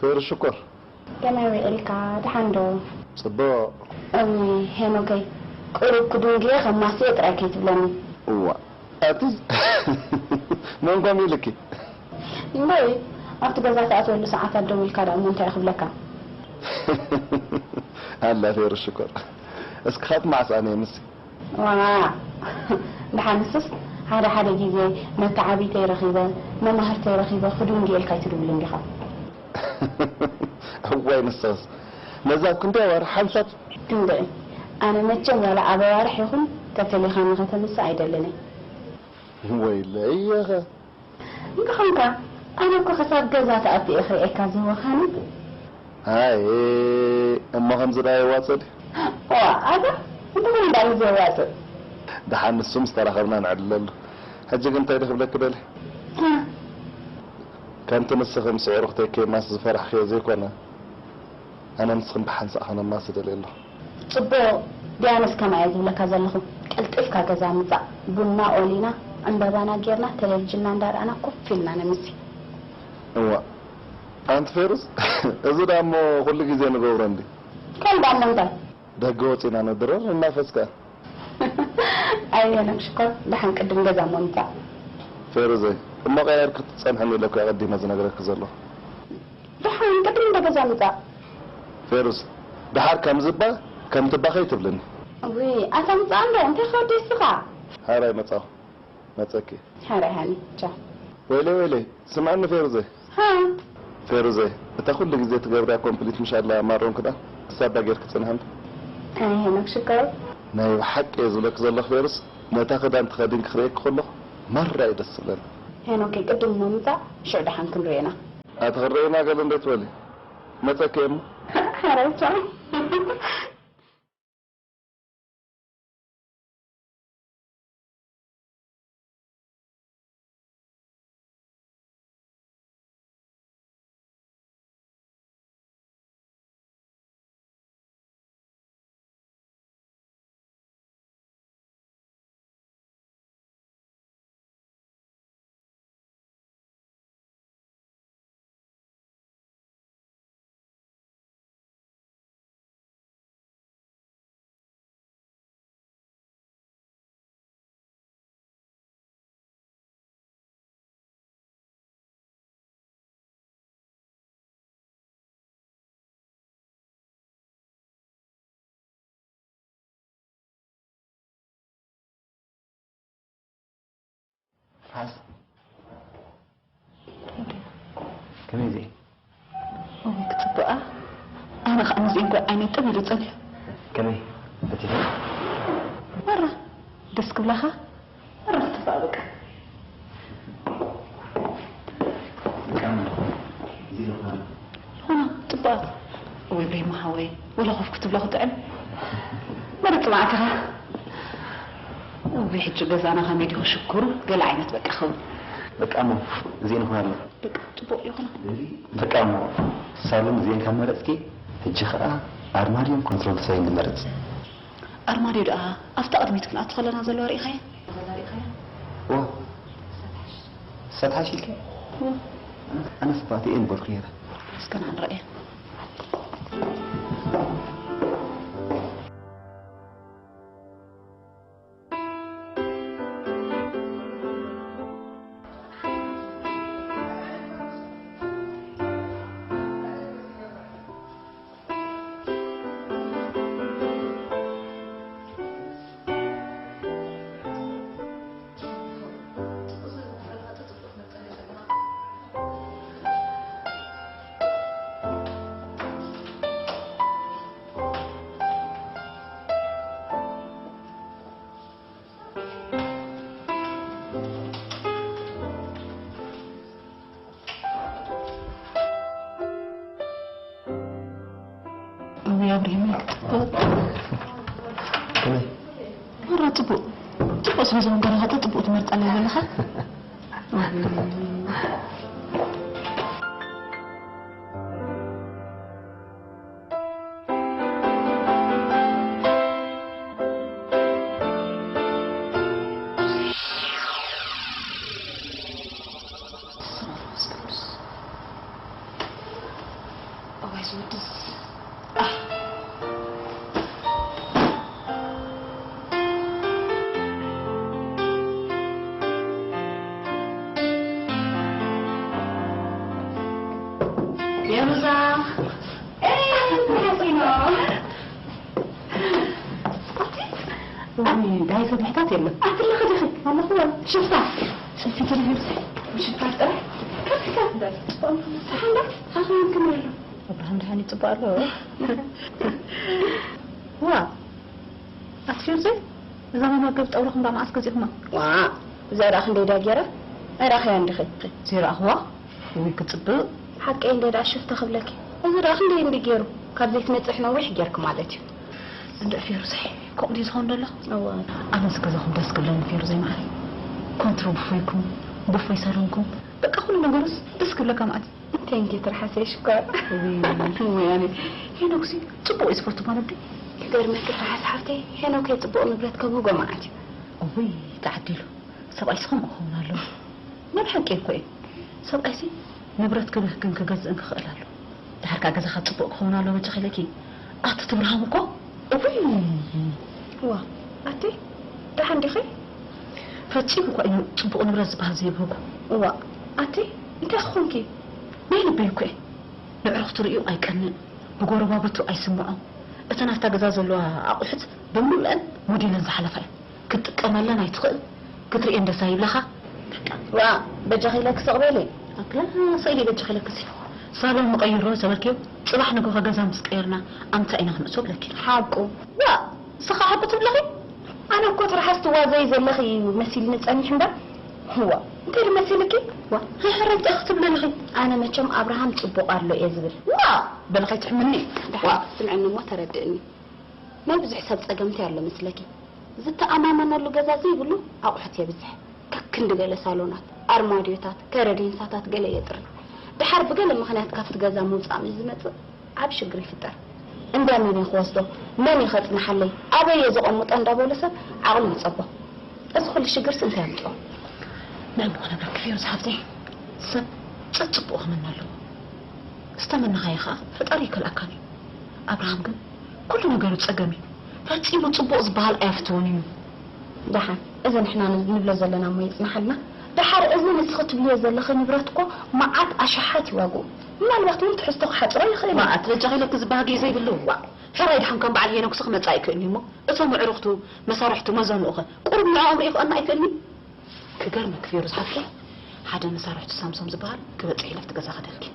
خير الشكر. كما ويلكا دحندو صدق هنوكي قرب كدونجي خماسية راكيت بلاني وا أتز من قام يلكي نبي أفتح جزاك أتولى ساعات الدوم الكلام من تأخذ لك هلا خير الشكر اسكخات مع ساني مسي وا دحنسس هذا حدا جيزي ما تعبي تيرخيبه ما مهر تيرخيبه خدونجي الكايتر بلاني خا هو ينصص نزاك كنت ور حمصت تندي أنا متجم ولا أبى أروح يخون تتلي خان غتم السعيد لنا ويلا إياها نخنكا أنا كخسر جزات أبي أخي إكازي وخاني هاي أما خمسة راي واصل هذا أنت من داري زي واصل دحان السمس ترى خلنا نعدل هجك أنت يدخل لك بدل كانت نسخن سعر أختك ما فرح خير زيك أنا نسخن بحنس أنا ما سدل الله صبو ديانس كما يقول لك هذا لهم قلت إفكا جزا مزع بنا أولينا عند بانا جيرنا تلفزيون ندار أنا كفلنا نمسي هو أنت فيروز إذا دامو كل جزء نقول عندي كم دام نقدر دقوتي أنا درر النفس كا أيه أنا شكر دحين قدم جزا ممتع فيروز ما غير كنت تسامحني لك أقدم مزنا غيرك زلوا دحين قدم جزا ممتع فيروز دحار كم زبا كم تبغى خيط بلني وي أنت مزعل أنت خدي السقع هاي متى متأكي هاني جا ويلي سمعنا فيروزة ها فيروزة بتاخد لك زيت جبرة كومبليت مش الله مارون كده سابع غير كتسنهم أيه أنا شكر ناي حق يزولك زلة فيروز ما تاخد أنت خدين خريك كله مرة إذا السلام هنا كي قدم ممتع شو دحين كن رينا أتغرينا قال أنت تولي متى كم هرجع حاس كم يزي كتب بقى أنا خمسين بقى أنا تبي تصلي كم بتفهم مرة دسك لها مرة تسابق كم يزي له هنا تبقى ويبري ما هوي ولا خوف كتب له تعب مرة معك ها وبيحجوا جزانا غميدي وشكر قال عينت بقى خو بقى أمو زين هنا بقى تبقى يخنا بقى أمو سالم زين كم مرتكي الجخاء أرماريوم كنترول ساين مرت أرماريو ده أفتقد ميتكن أدخلنا زلوا ريخي و ستحشي كي أنا سباتي إن برخيرة بس كان عن رأيه يا ابراهيم كم مرة تبو سوزن قرها تبو تمرت على لها أوه زودس يا رزا داي صبحتات يلا أعطي خدخي والله هو شفتها شوفي كده هرسي مش فاترة كيف كان صحنا هاخذ نكمل ابراهيم دهاني طبق له وا أكثر زي زمان ما قلت أولكم رام عسكر زيكما وا زير أخن ديدا جرا أراخي عندي خي زير أخوا ويكتب حق إن ديدا شفت خبلك زير أخن ديدا جيرو كابيت نتحنا ويح جركم عادتي عند في رزي كم دي زهون الله أوه أنا سكزهم بس كلهم في رزي معي كنترول فيكم بفوي سالونكم بقى كل ما جلس بس كل كم عاد تنجي ترحسي شكر يعني هنا كسي تبغى إسفرت ما نبدي غير ما ترحس حفتي هنا كي تبغى نبرد كبوجا معك أوي تعديله سبعي سهم أخونا له ما بحكي كوي سبعي سي نبرد كله كن كجز إنك خلاله تحرك عجز خد تبغى أخونا له بتخليكي أتتبرهم كو أوي وا أتي ده عندي خي فتشيكو كو إنه تبغى نبرد بهذه بوجا وا أتي أنت أخونكي ما ينبيكوا نعرف طريقه أي كان بجورة بابته أي سمعه أتنا احتاج له أقحت بملو الآن مدينة زحلفة كنت كمان لنا يتخل كنت رئي إنده سايب لها وا بجاهي لك صغبالي أكلا سايلي بجاهي لك سيف صالون مغير روسة ولكيو صباح نقوها قزام مسكيرنا أمتا إنا هنسوب لك حاقو وا سخا حبتو بلغي أنا كنت رحست وازي زلخي مسيل نتسأني حمدا هو أنت اللي مسيلكي وا هي حرمت أختب للغي أنا متشم أبراهام تبقى قال له يزبل وا بلغي تحملني وا سمعني ما تردني ما بزح حساب صقمتي على مسلكي زت أمامنا له جزازي يقولوا أقحت يا بزح ككند قال صالونات أرماديوتات كردين ساتات قال يطر بحرب قال مخنات كفت جزا موصام زمت عبش قري فطر عندما من يخوصته من يخط محلي أبي يزقمط عند أبو لسه عقل مصبه أدخل الشجر سنت يمطو نعم أنا بكثير صحفتي سب تطبقها من له استمنا خيخة فطريق الأكاني أبراهام قال كل نقول تسقمي فتيمو تطبق زبال أفتوني دحر إذا نحنا نبلا زلنا ما يسمحلنا دحر إذا نسخت بلي زل خي نبرتكو ما عاد أشحات واقو ما الوقت وين تحسوا حطرة يا خي ما أترجع لك زباقي زي بالله شرايد حمكم بعد هنا وسخ ما تايكلني مو اسمو عرفتو مسارحتو مزنوخه قرب مع عمري أنا أيكلني كقرم كثير صحفي حدا مسارحتو سامسونج زبال كبصحي لفت جزا خدلكي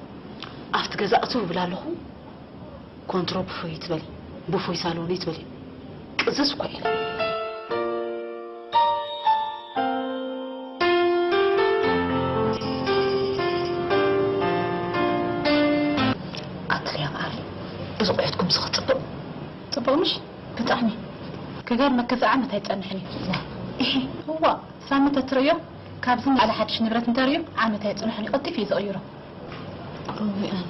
أفت جزا أتو بلا له كنترول بفوي تبلي بفوي سالوني تبلي كزس كويل إذا وقعتكم سخط طبق مش بتعني كغير ما كذا عمت هيتأنحني إيه هو سامة تريو كابزن على حدش نبرة نتاريو عمت هيتأنحني قد في زأيرة روي أنا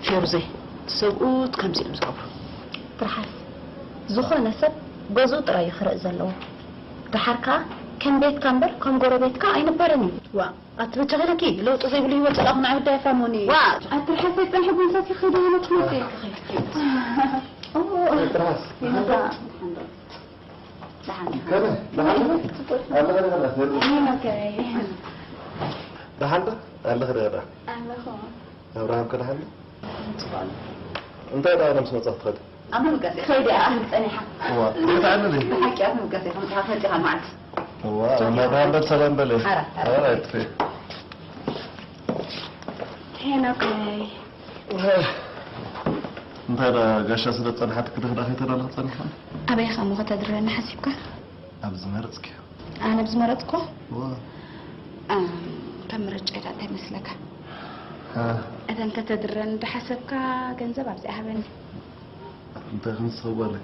في رزي سوقوت كم زي مزقف ترحل زخو نسب جوزو ترى يخرق زلو تحركا كم بيت كامبر كم جورو بيت كا أين برني وا أترجع لكي لو تصيب لي وتلا من عود يفهموني وا أترحل تنحب نساتي خدونا تموتي أوه تراس كذا كذا الله غير أبراهام كده حلو أنت أنا مش مصدق خد أنا مقاسي خيدي أهل سنحة هو تعال لي حكي أنا مقاسي خمسة خلتها معك هو ما بعمل سلام بلي حرة يطفي هنا كاي أنت هذا قاشة سلة صنحتك كده خد أخيتنا لها صنحة أبي خامو تدرنا حسيبك أبز مرزك أنا بزمرتكو هو تمرج إذا تمسلك ها إذا أنت تدرن بحسبك جنزب عبزي أهبني أنت خمس خوالي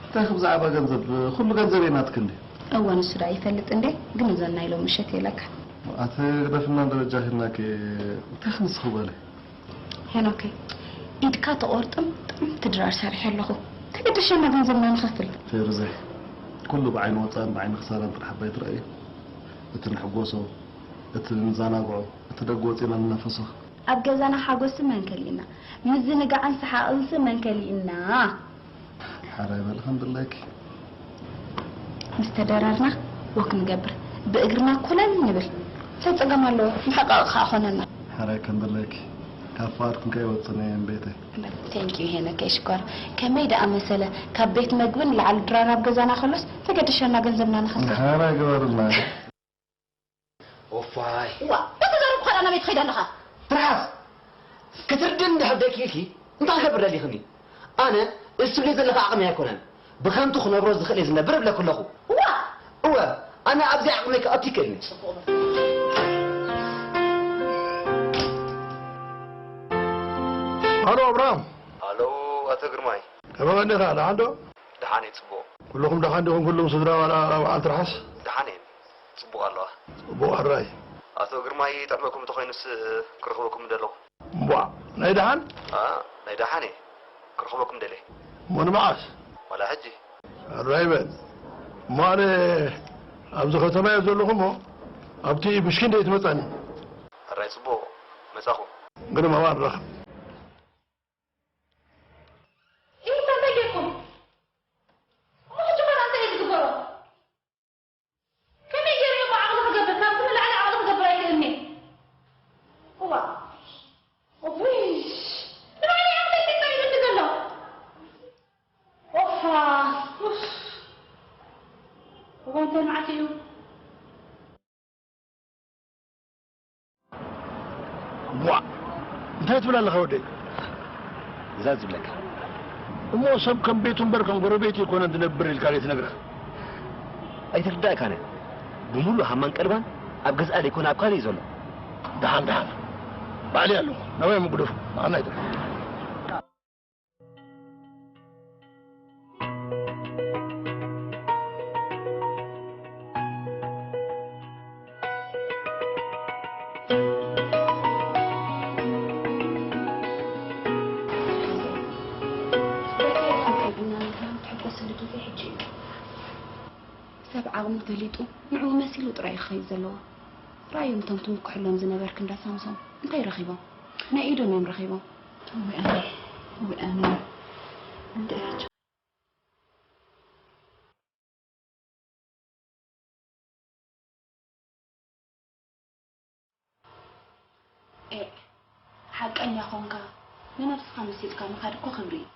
أنت خمس عبا جنزب كل جنزب يناتك عندي أول السرعة يفلت عندي جنزلنا يلو مشتي لك أتى فينا درجة هناك أنت خمس خوالي هنا كي إذا كات أورتم تدرار سارح له تقدر شو ما جنزلنا نخفل في رزق كله بعين وطن بعين خسارة أنت حبيت رأي أنت نحجوسه أنت نزانا بعو أنت دقوتي لنا نفسه أبجزنا حاجوس من كلينا مزنق عن صحة أنس من كلينا حرايب الحمد لله مستدررنا وكن جبر بإجرنا كلنا نبل تتقام الله محقق خاخنا حرايب الحمد لله كفاركم كي وصلنا بيتي ثانك يو هنا كيشكر كميدا أمثلة كبيت مجون لعل درارة بجزنا خلص فقد شلنا جنزبنا نخسر حرايب والله وفاي وا تقدر بخير انا بيت خيدان لها تراس كتردن حدك يكي انت خبر لي خني انا استبليت لك عقمي يكونن بخمتو خنبرز دخل يزنبر بلا كلخو هو انا ابزي عقمك اتيكني الو ابراهيم الو اتو غرماي كما عندك هذا عنده دحاني تصبو كلكم دحانكم كلهم صدرا ولا على ترحس دحاني تصبو الله بو الراي اتو غرماي طعمكم تخينس كرخبكم دلو بو ناي دحان ناي دحاني كرخبكم دلي من معاش ولا حجي الراي بن ما انا ابز ختمه يزلكم ابتي بشكين ديت متاني الراي صبو مساخو غير ما وان رخ انتهت ولا خودي زاز لك مو سب كم بيتهم بركم غربيتي يكون عند نبر الكاريت نغرا اي ترداك انا بمولو حمان قربان اب غزا دي يكون ابكاري زلو دحان بالي له نوي مقدف انا يدري عقم دليتو معو مسيلو طراي خيز زلوا رايهم تمتم كحلهم زنبرك اندا سامسون انت يرخيبو انا ايدو نيم رخيبو وانا ندرج حق اني خونكا من نفس خمسيت كان خادكو خبري